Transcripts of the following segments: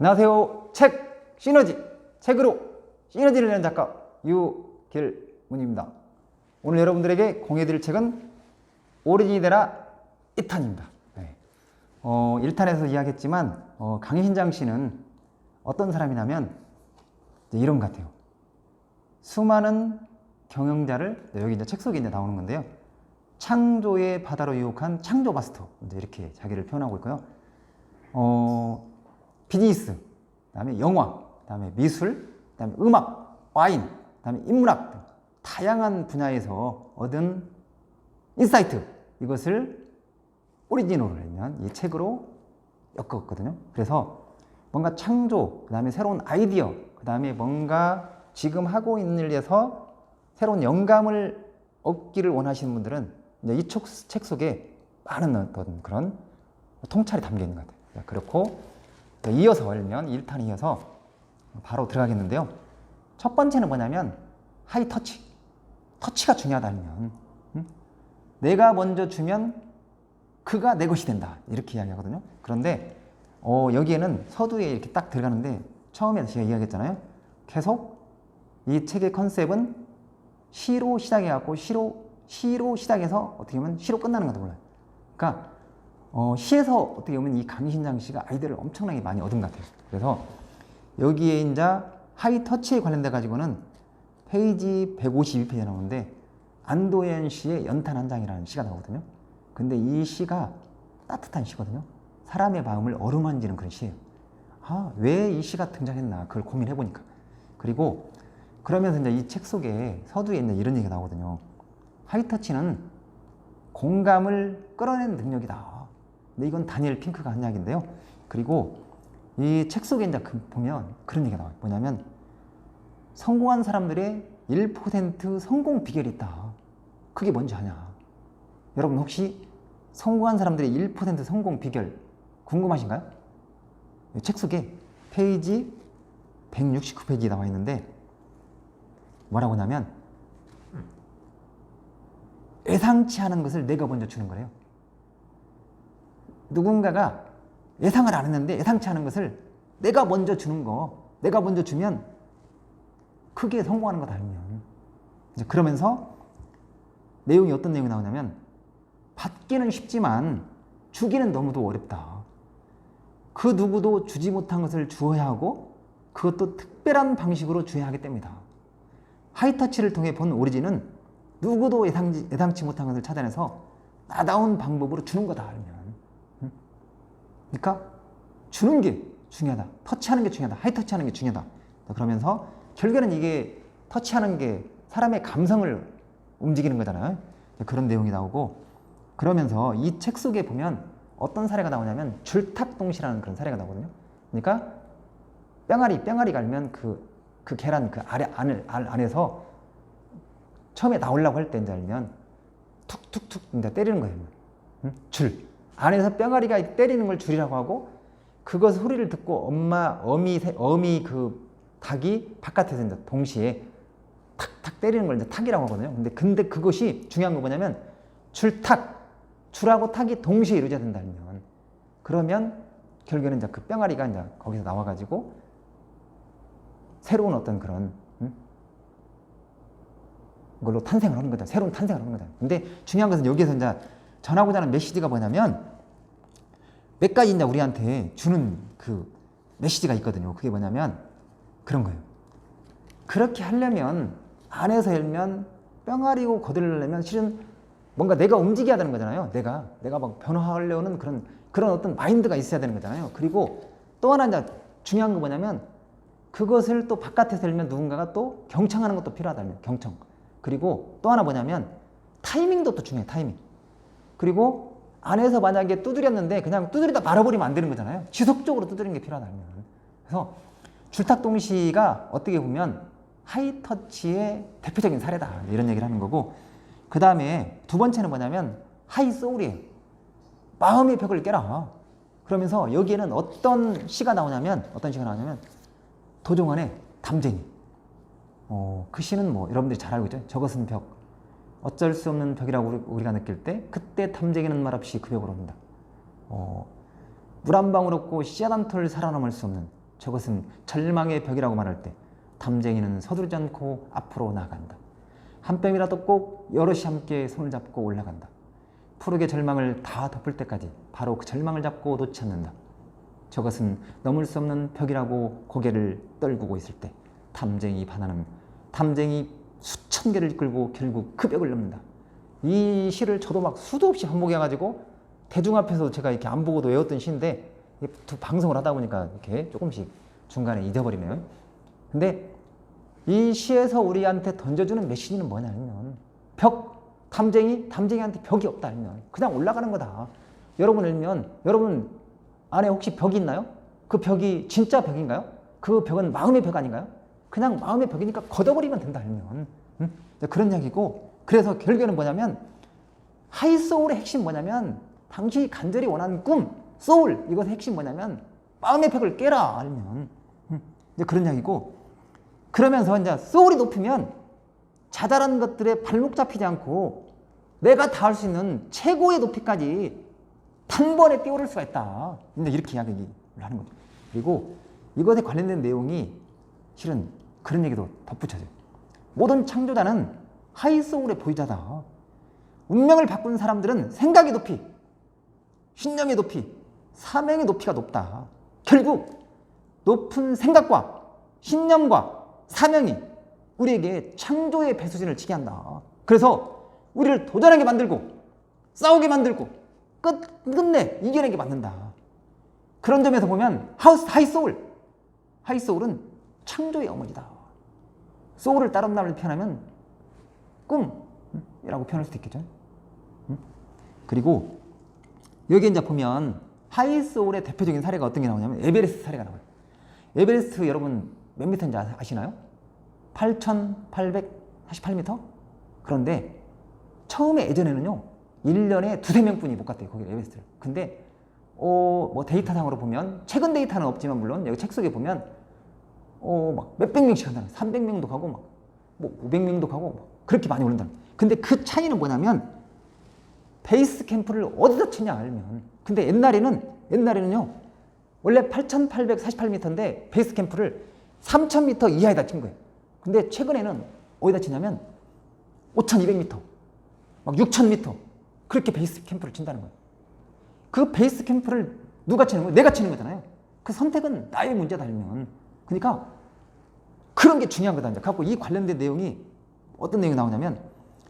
안녕하세요. 책 시너지, 책으로 시너지를 내는 작가 유길문입니다. 오늘 여러분들에게 공유해드릴 책은 오리진이 되라 1탄입니다. 1탄에서 이야기했지만 강신장 씨는 어떤 사람이냐면 이런 것 같아요. 수많은 경영자를 여기 이제 책 속에 이제 나오는 건데요. 창조의 바다로 유혹한 창조 마스터, 이렇게 자기를 표현하고 있고요. 비즈니스, 그다음에 영화, 그다음에 미술, 그다음에 음악, 와인, 그다음에 인문학 등 다양한 분야에서 얻은 인사이트, 이것을 오리지널로 내면 이 책으로 엮었거든요. 그래서 뭔가 창조, 그다음에 새로운 아이디어, 그다음에 뭔가 지금 하고 있는 일에서 새로운 영감을 얻기를 원하시는 분들은 이제 이 책 속에 많은 어떤 그런 통찰이 담겨 있는 것 같아요. 그렇고 이어서 열면 1탄 이어서 바로 들어가겠는데요. 첫 번째는 뭐냐면 하이 터치. 터치가 중요하다면 내가 먼저 주면 그가 내 것이 된다, 이렇게 이야기하거든요. 그런데 여기에는 서두에 이렇게 딱 들어가는데 처음에 제가 이야기했잖아요. 계속 이 책의 컨셉은 시로 시작해갖고 시로 시작해서 어떻게 보면 시로 끝나는 것도 몰라요. 그러니까 시에서 어떻게 보면 이 강신장 씨가 아이디어를 엄청나게 많이 얻은 것 같아요. 그래서 여기에 이제 하이 터치에 관련돼 가지고는 페이지 152페이지에 나오는데 안도현 씨의 연탄 한 장이라는 시가 나오거든요. 근데 이 시가 따뜻한 시거든요. 사람의 마음을 어루만지는 그런 시예요. 왜 이 시가 등장했나 그걸 고민해 보니까. 그리고 그러면서 이제 이 책 속에 서두에 있는 이런 얘기가 나오거든요. 하이 터치는 공감을 끌어내는 능력이다. 근데 이건 다니엘 핑크가 한 이야기인데요. 그리고 이 책 속에 이제 보면 그런 얘기가 나와요. 뭐냐면 성공한 사람들의 1% 성공 비결이 있다. 그게 뭔지 아냐? 여러분 혹시 성공한 사람들의 1% 성공 비결 궁금하신가요? 이 책 속에 페이지 169페이지에 나와 있는데 뭐라고 하냐면 예상치 않은 것을 내가 먼저 주는 거래요. 누군가가 예상을 안 했는데 예상치 않은 것을 내가 먼저 주는 거, 내가 먼저 주면 크게 성공하는 것 아니면. 이제 그러면서 내용이 어떤 내용이 나오냐면 받기는 쉽지만 주기는 너무도 어렵다. 그 누구도 주지 못한 것을 주어야 하고 그것도 특별한 방식으로 주어야 하기 때문이다. 하이터치를 통해 본 오리진은 누구도 예상치 못한 것을 찾아내서 나다운 방법으로 주는 거다. 그러니까 주는 게 중요하다. 터치하는 게 중요하다. 하이터치하는 게 중요하다. 그러면서 결국에는 이게 터치하는 게 사람의 감성을 움직이는 거잖아요. 그런 내용이 나오고, 그러면서 이 책 속에 보면 어떤 사례가 나오냐면 줄탁동시라는 그런 사례가 나오거든요. 그러니까 뿅아리 갈면 그 계란 그 안에서 처음에 나오려고 할 때 이제 알면 툭툭툭 이제 때리는 거예요. 줄 안에서 뿅아리가 때리는 걸 줄이라고 하고, 그것 소리를 듣고 어미 그 닭이 바깥에서 이제 동시에 탁탁 때리는 걸 이제 탁이라고 하거든요. 근데 그것이 중요한 거 뭐냐면 줄하고 탁이 동시에 이루어져야 된다면, 그러면 결국에는 이제 그 뿅아리가 이제 거기서 나와가지고 새로운 어떤 그런 걸로 탄생을 하는 거다. 새로운 탄생을 하는 거다. 근데 중요한 것은 여기에서 이제 전하고자 하는 메시지가 뭐냐면 몇 가지 이제 우리한테 주는 그 메시지가 있거든요. 그게 뭐냐면 그런 거예요. 그렇게 하려면 안에서 열면 뿅아리고 거들려면 실은 뭔가 내가 움직여야 되는 거잖아요. 내가 막 변화하려는 그런 어떤 마인드가 있어야 되는 거잖아요. 그리고 또 하나 이제 중요한 거 뭐냐면 그것을 또 바깥에서 열면 누군가가 또 경청하는 것도 필요하다면 경청. 그리고 또 하나 뭐냐면 타이밍도 또 중요해요. 타이밍. 그리고 안에서 만약에 두드렸는데 그냥 두드리다 말아버리면 안 되는 거잖아요. 지속적으로 두드리는 게 필요하다면. 그래서 줄탁동시가 어떻게 보면 하이터치의 대표적인 사례다, 이런 얘기를 하는 거고, 그 다음에 두 번째는 뭐냐면 하이소울이에요. 마음의 벽을 깨라. 그러면서 여기에는 어떤 시가 나오냐면 도종환의 담쟁이. 그 시는 뭐 여러분들이 잘 알고 있죠. 저것은 벽, 어쩔 수 없는 벽이라고 우리가 느낄 때 그때 담쟁이는 말없이 그 벽으로 온다. 물 한 방울 없고 씨앗 한 톨 살아남을 수 없는 저것은 절망의 벽이라고 말할 때 탐쟁이는 서두르지 않고 앞으로 나아간다. 한 뼘이라도 꼭 여럿이 함께 손을 잡고 올라간다. 푸르게 절망을 다 덮을 때까지 바로 그 절망을 잡고 놓지 않는다. 저것은 넘을 수 없는 벽이라고 고개를 떨구고 있을 때 탐쟁이 반하는 탐쟁이 수천 개를 이끌고 결국 그 벽을 넘는다. 이 시를 저도 막 수도 없이 반복해가지고 대중 앞에서 제가 이렇게 안 보고도 외웠던 시인데 방송을 하다 보니까 이렇게 조금씩 중간에 잊어버리네요. 근데 이 시에서 우리한테 던져주는 메시지는 뭐냐면 탐쟁이한테 벽이 없다 아니면 그냥 올라가는 거다. 여러분 안에 혹시 벽이 있나요? 그 벽이 진짜 벽인가요? 그 벽은 마음의 벽 아닌가요? 그냥 마음의 벽이니까 걷어버리면 된다 아니면 그런 이야기고, 그래서 결국에는 뭐냐면 하이소울의 핵심 뭐냐면 당신이 간절히 원하는 꿈, 소울, 이것의 핵심 뭐냐면 마음의 벽을 깨라 알면 이제 그런 이야기고, 그러면서 이제 소울이 높으면 자잘한 것들에 발목 잡히지 않고 내가 닿을 수 있는 최고의 높이까지 단번에 뛰어오를 수가 있다. 이렇게 이야기를 하는 거죠. 그리고 이것에 관련된 내용이 실은 그런 얘기도 덧붙여져요. 모든 창조자는 하이소울의 보유자다. 운명을 바꾼 사람들은 생각의 높이, 신념의 높이, 사명의 높이가 높다. 결국 높은 생각과 신념과 사명이 우리에게 창조의 배수진을 치게 한다. 그래서 우리를 도전하게 만들고 싸우게 만들고 끝내 이겨내게 만든다. 그런 점에서 보면 하이소울은 창조의 어머니다. 소울을 다른 말로 표현하면 꿈이라고 표현할 수도 있겠죠. 그리고 여기 이제 보면 하이소울의 대표적인 사례가 어떤 게 나오냐면 에베레스트 사례가 나와요. 에베레스트 여러분 몇 미터인지 아시나요? 8,848m? 그런데 처음에 예전에는요 1년에 2~3명뿐이 못 갔대요 거기 에베레스트를. 근데 뭐 데이터상으로 보면 최근 데이터는 없지만 물론 여기 책 속에 보면 막 몇백 명씩 한다는, 300명도 가고 막 뭐 500명도 가고 막 그렇게 많이 오른다는. 근데 그 차이는 뭐냐면 베이스 캠프를 어디다 치냐 알면. 근데 옛날에는요 원래 8,848m인데 베이스 캠프를 3,000m 이하에다 친 거예요. 근데 최근에는 어디다 치냐면 5,200m, 막 6,000m 그렇게 베이스 캠프를 친다는 거예요. 그 베이스 캠프를 누가 치는 거예요? 내가 치는 거잖아요. 그 선택은 나의 문제다 알면. 그러니까 그런 게 중요한 거다. 갖고 이 관련된 내용이 어떤 내용이 나오냐면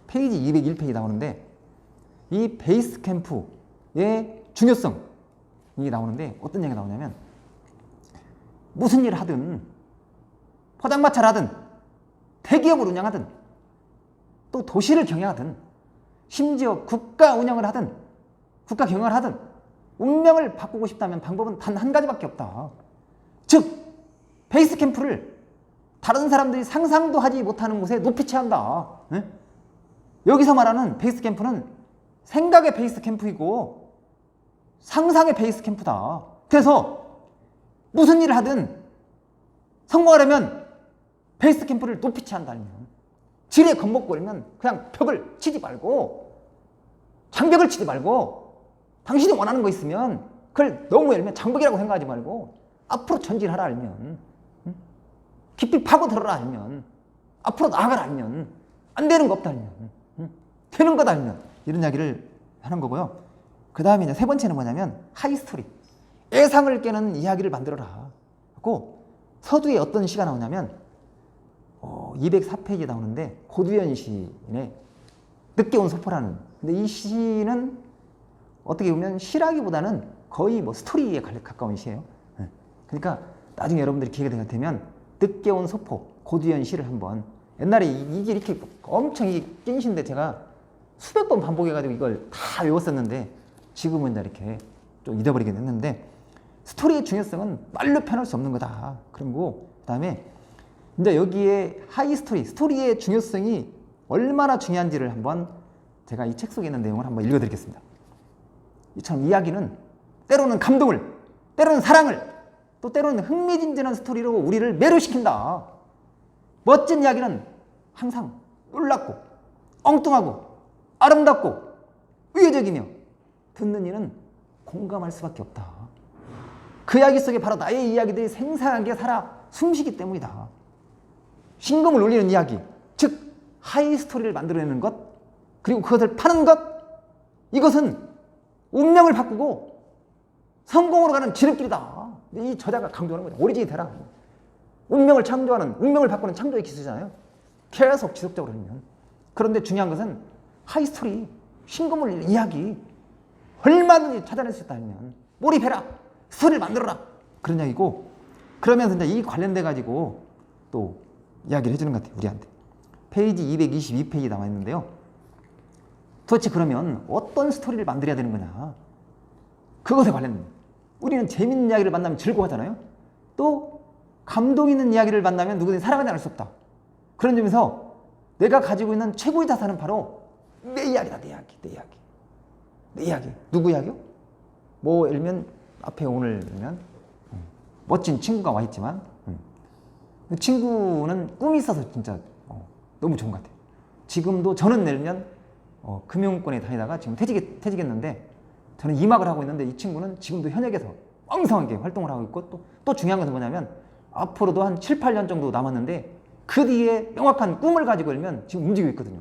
페이지 201페이지 나오는데 이 베이스 캠프의 중요성이 나오는데 어떤 얘기가 나오냐면 무슨 일을 하든 포장마차를 하든 대기업을 운영하든 또 도시를 경영하든 심지어 국가 운영을 하든 국가 경영을 하든 운명을 바꾸고 싶다면 방법은 단 한 가지밖에 없다. 즉 베이스 캠프를 다른 사람들이 상상도 하지 못하는 곳에 높이 취한다. 여기서 말하는 베이스 캠프는 생각의 베이스 캠프이고 상상의 베이스 캠프다. 그래서 무슨 일을 하든 성공하려면 베이스 캠프를 높이 취한다면, 지레 겁먹고 그러면 그냥 벽을 치지 말고 장벽을 치지 말고 당신이 원하는 거 있으면 그걸 너무 예를 들면 장벽이라고 생각하지 말고 앞으로 전진하라 알면, 깊이 파고들어라 알면, 앞으로 나아가라 알면, 안 되는 거 없다 알면, 되는 거다 알면, 이런 이야기를 하는 거고요. 그 다음에 이제 세 번째는 뭐냐면 하이스토리, 예상을 깨는 이야기를 만들어라. 그리고 서두에 어떤 시가 나오냐면 204페이지에 나오는데 고두현 시인의 늦게 온 소포라는. 근데 이 시는 어떻게 보면 시라기보다는 거의 뭐 스토리에 가까운 시예요. 그러니까 나중에 여러분들이 기회가 되면 늦게 온 소포, 고두현 시를 한번, 옛날에 이게 이렇게 엄청 낀 시인데 제가 수백 번 반복해가지고 이걸 다 외웠었는데 지금은 이렇게 좀 잊어버리긴 했는데, 스토리의 중요성은 말로 표현할 수 없는 거다. 그리고 그 다음에 이제 여기에 스토리의 중요성이 얼마나 중요한지를 한번 제가 이 책 속에 있는 내용을 한번 읽어드리겠습니다. 이처럼 이야기는 때로는 감동을, 때로는 사랑을, 또 때로는 흥미진진한 스토리로 우리를 매료시킨다. 멋진 이야기는 항상 놀랍고 엉뚱하고 아름답고 의외적이며 듣는 이는 공감할 수밖에 없다. 그 이야기 속에 바로 나의 이야기들이 생생하게 살아 숨쉬기 때문이다. 신금을 울리는 이야기, 즉 하이 스토리를 만들어내는 것, 그리고 그것을 파는 것, 이것은 운명을 바꾸고 성공으로 가는 지름길이다. 이 저자가 강조하는 거죠. 오리진이 되라. 운명을 창조하는, 운명을 바꾸는 창조의 기술이잖아요. 계속 지속적으로 하면. 그런데 중요한 것은 하이 스토리, 신금을 울리는 이야기, 얼마든지 찾아낼 수 있다면 몰입해라, 스토리를 만들어라, 그런 이야기고, 그러면서 이제 이 관련돼 가지고 또 이야기를 해주는 것 같아요. 우리한테 페이지 222페이지 나와 있는데요. 도대체 그러면 어떤 스토리를 만들어야 되는 거냐, 그것에 관련된, 우리는 재밌는 이야기를 만나면 즐거워하잖아요. 또 감동 있는 이야기를 만나면 누구든지 사랑하지 않을 수 없다. 그런 점에서 내가 가지고 있는 최고의 자산은 바로 내 이야기다. 내 이야기, 내 이야기, 내 이야기. 누구 이야기요? 뭐 예를 들면 앞에 오늘 보면 멋진 친구가 와 있지만 그 친구는 꿈이 있어서 진짜 너무 좋은 것 같아요. 지금도 저는 예를 들면 금융권에 다니다가 지금 퇴직했는데 저는 임학을 하고 있는데 이 친구는 지금도 현역에서 왕성하게 활동을 하고 있고, 또 중요한 것은 뭐냐면 앞으로도 한 7, 8년 정도 남았는데 그 뒤에 명확한 꿈을 가지고 있으면 지금 움직이고 있거든요.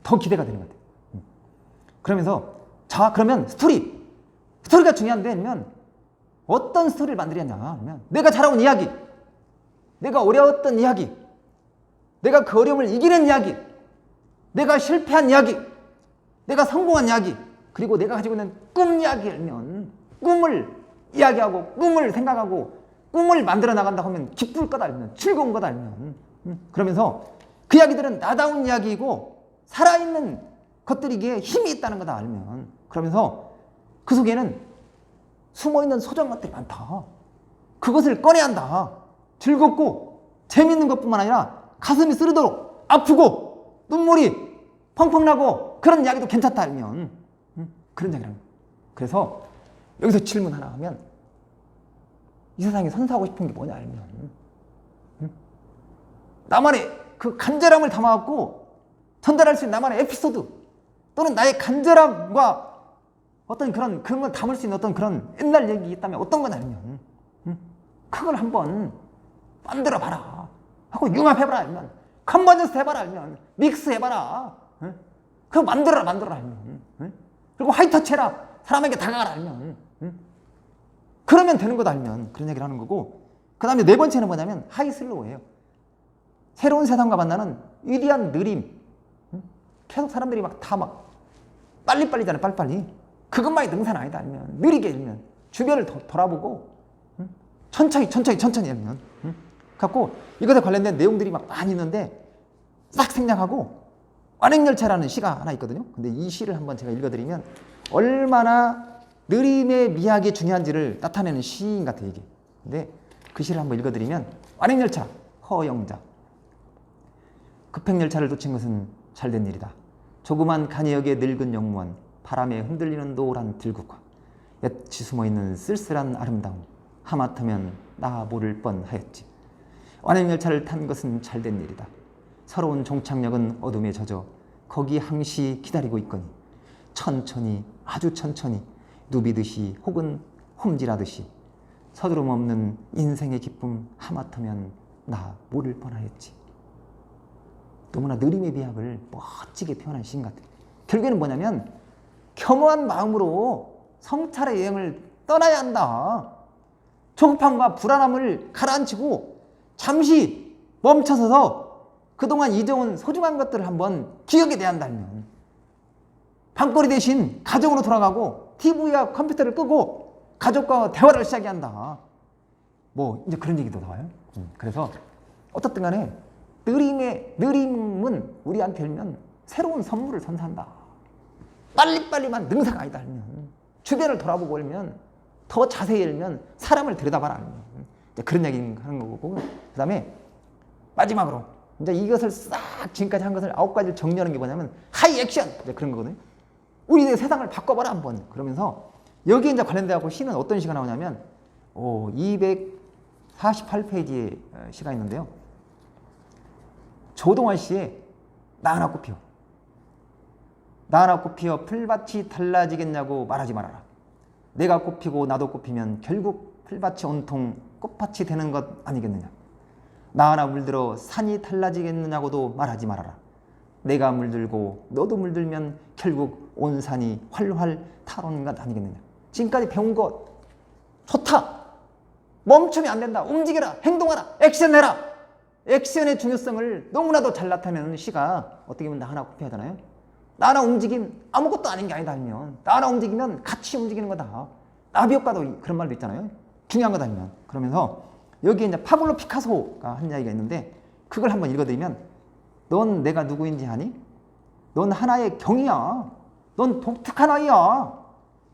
더 기대가 되는 것 같아요. 그러면서 자, 그러면 스토리가 중요한데, 아니면 어떤 스토리를 만들었냐 하면 내가 자라온 이야기, 내가 어려웠던 이야기, 내가 그 어려움을 이기는 이야기, 내가 실패한 이야기, 내가 성공한 이야기, 그리고 내가 가지고 있는 꿈 이야기면 꿈을 이야기하고 꿈을 생각하고 꿈을 만들어 나간다고 하면 기쁠 거다 알면, 즐거운 거다 알면, 그러면서 그 이야기들은 나다운 이야기이고 살아있는 것들이기에 힘이 있다는 거다 알면, 그러면서 그 속에는 숨어있는 소중한 것들이 많다. 그것을 꺼내야 한다. 즐겁고 재밌는 것뿐만 아니라 가슴이 쓰리도록 아프고 눈물이 펑펑 나고 그런 이야기도 괜찮다 알면, 그런 이야기를 합니다. 그래서 여기서 질문 하나 하면, 이 세상에 선사하고 싶은 게 뭐냐 알면, 나만의 그 간절함을 담아갖고 전달할 수 있는 나만의 에피소드, 또는 나의 간절함과 어떤 그런 걸 담을 수 있는 어떤 그런 옛날 얘기 있다면 어떤 건 알면, 그걸 한번 만들어 봐라 하고 융합해봐라 알면, 컨버전스 해봐라 알면, 믹스 해봐라, 그거 만들어라 알면, 그리고 하이터치 해라, 사람에게 다가가라 알면, 그러면 되는 거다 알면, 그런 얘기를 하는 거고, 그 다음에 네 번째는 뭐냐면 하이슬로우예요. 새로운 세상과 만나는 위대한 느림. 계속 사람들이 빨리빨리잖아요. 빨리빨리. 그것만이 능사는 아니다 알면, 느리게 알면, 주변을 돌아보고 천천히 알면, 갖고 이것에 관련된 내용들이 많이 있는데 싹 생략하고, 완행열차라는 시가 하나 있거든요. 근데 이 시를 한번 제가 읽어드리면 얼마나 느림의 미학이 중요한지를 나타내는 시인 같아요, 이게. 근데 그 시를 한번 읽어드리면, 완행열차 허영자. 급행열차를 놓친 것은 잘된 일이다. 조그만 간이역의 늙은 영무원, 바람에 흔들리는 노란 들국화, 엿이 숨어있는 쓸쓸한 아름다움, 하마터면 나 모를 뻔하였지. 완행열차를 탄 것은 잘된 일이다. 서러운 종착역은 어둠에 젖어 거기 항시 기다리고 있거니 천천히, 아주 천천히 누비듯이 혹은 홈질하듯이 서두름 없는 인생의 기쁨, 하마터면 나 모를 뻔하였지. 너무나 느림의 비약을 멋지게 표현한 시인 같아요. 결국에는 뭐냐면 겸허한 마음으로 성찰의 여행을 떠나야 한다. 조급함과 불안함을 가라앉히고 잠시 멈춰서서 그동안 잊어온 소중한 것들을 한번 기억에 대야 한다면, 밤거리 대신 가정으로 돌아가고 TV와 컴퓨터를 끄고 가족과 대화를 시작한다. 뭐 이제 그런 얘기도 나와요. 그래서 어떻든 간에 느림은 우리한테 일면 새로운 선물을 선사한다. 빨리빨리만 능사가 아니다 알면, 주변을 돌아보고 알면, 더 자세히 알면, 사람을 들여다봐라 알면, 이제 그런 얘기 하는 거고, 그 다음에 마지막으로 이제 이것을 싹 지금까지 한 것을 9가지를 정리하는 게 뭐냐면 하이 액션, 이제 그런 거거든요. 우리의 세상을 바꿔봐라 한번. 그러면서 여기에 이제 관련돼서 시는 어떤 시가 나오냐면 248페이지에 시가 있는데요. 조동환 씨의 나 하나 꽃 피어. 나 하나 꽃 피어 풀밭이 달라지겠냐고 말하지 말아라. 내가 꽃 피고 나도 꽃 피면 결국 풀밭이 온통 꽃밭이 되는 것 아니겠느냐. 나 하나 물들어 산이 달라지겠느냐고도 말하지 말아라. 내가 물들고 너도 물들면 결국 온 산이 활활 타오르는 것 아니겠느냐. 지금까지 배운 것 좋다. 멈추면 안 된다. 움직여라. 행동하라. 액션해라. 액션의 중요성을 너무나도 잘 나타내는 시가 어떻게 보면 나 하나 코피하잖아요. 나 하나 움직임 아무것도 아닌 게 아니다 하면, 나 하나 움직이면 같이 움직이는 거다. 나비 효과도 그런 말도 있잖아요. 중요한 거다 하면. 그러면서 여기에 이제 파블로 피카소가 한 이야기가 있는데, 그걸 한번 읽어드리면, 넌 내가 누구인지 아니? 넌 하나의 경이야. 넌 독특한 아이야.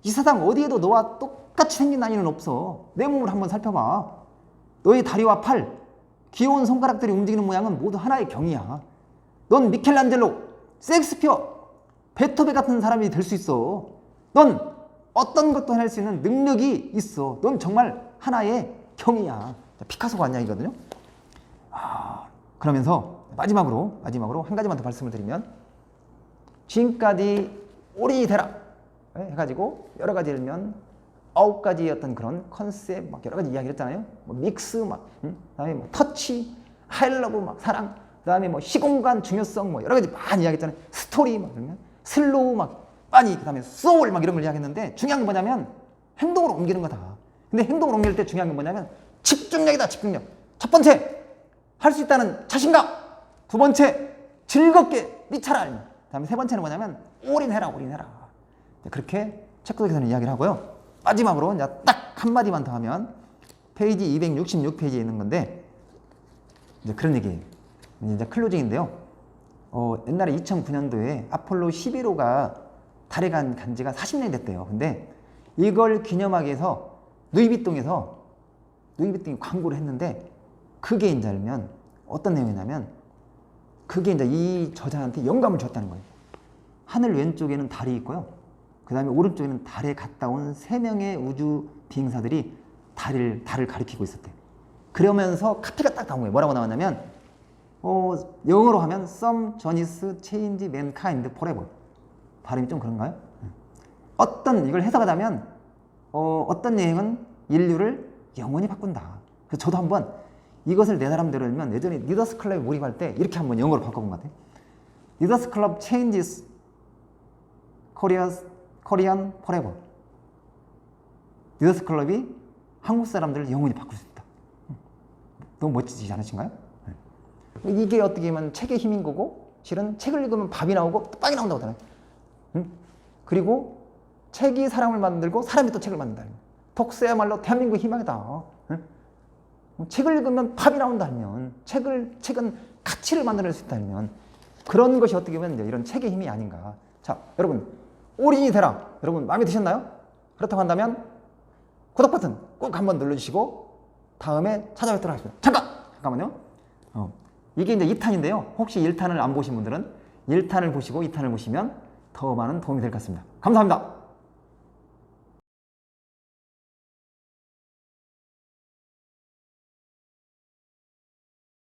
이 세상 어디에도 너와 똑같이 생긴 아이는 없어. 내 몸을 한번 살펴봐. 너의 다리와 팔, 귀여운 손가락들이 움직이는 모양은 모두 하나의 경이야. 넌 미켈란젤로, 셰익스피어, 베토벤 같은 사람이 될 수 있어. 넌 어떤 것도 해낼 수 있는 능력이 있어. 넌 정말 하나의 경이야. 피카소가 한 이야기거든요. 그러면서 마지막으로 한 가지만 더 말씀을 드리면, 지금까지 올인이 되라 해가지고 여러 가지 일면 9가지의 어떤 그런 컨셉 막 여러 가지 이야기를 했잖아요. 뭐 믹스 막, 그다음에 뭐 터치, 하이러브 막 사랑, 그다음에 뭐 시공간 중요성 뭐 여러 가지 많이 이야기했잖아요. 스토리 막 그러면 슬로우 막 많이, 그다음에 소울 막 이런 걸 이야기했는데, 중요한 게 뭐냐면 행동으로 옮기는 거다. 근데 행동으로 옮길 때 중요한 게 뭐냐면 집중력이다. 집중력. 첫 번째, 할 수 있다는 자신감. 두 번째, 즐겁게 미쳐라. 그다음에 세 번째는 뭐냐면 올인해라. 그렇게 책속에서는 이야기를 하고요. 마지막으로 이제 딱 한마디만 더 하면 페이지 266페이지에 있는 건데, 이제 그런 얘기예요. 이제 클로징인데요. 옛날에 2009년도에 아폴로 11호가 달에 간 지가 40년이 됐대요. 근데 이걸 기념하기 위해서 루이비통이 광고를 했는데, 그게 이제 알면 어떤 내용이냐면, 그게 이제 이 저자한테 영감을 줬다는 거예요. 하늘 왼쪽에는 달이 있고요. 그 다음에 오른쪽에는 달에 갔다 온 3명의 우주 비행사들이 달을 가리키고 있었대요. 그러면서 카피가 딱 나온 거예요. 뭐라고 나왔냐면, 영어로 하면 Some journeys change mankind forever. 발음이 좀 그런가요? 이걸 해석하자면, 어떤 여행은 인류를 영원히 바꾼다. 그래서 저도 한번 이것을 내 나름대로 하면, 예전에 리더스 클럽에 몰입할 때 이렇게 한번 영어로 바꿔본 것 같아요. 리더스 클럽 changes Korean forever. 리더스 클럽이 한국 사람들을 영원히 바꿀 수 있다. 너무 멋지지 않으신가요? 이게 어떻게 보면 책의 힘인 거고, 실은 책을 읽으면 밥이 나오고 또 빵이 나온다고 하잖아요. 그리고 책이 사람을 만들고 사람이 또 책을 만든다. 독서야말로 대한민국의 희망이다. 책을 읽으면 밥이 나온다 하면, 책은 가치를 만들어낼 수 있다 하면, 그런 것이 어떻게 보면 이런 책의 힘이 아닌가. 자, 여러분, 올인이 되라. 여러분 마음에 드셨나요? 그렇다고 한다면 구독 버튼 꼭 한번 눌러주시고 다음에 찾아뵙도록 하겠습니다. 잠깐만요. 이게 이제 2탄인데요. 혹시 1탄을 안 보신 분들은 1탄을 보시고 2탄을 보시면 더 많은 도움이 될 것 같습니다. 감사합니다.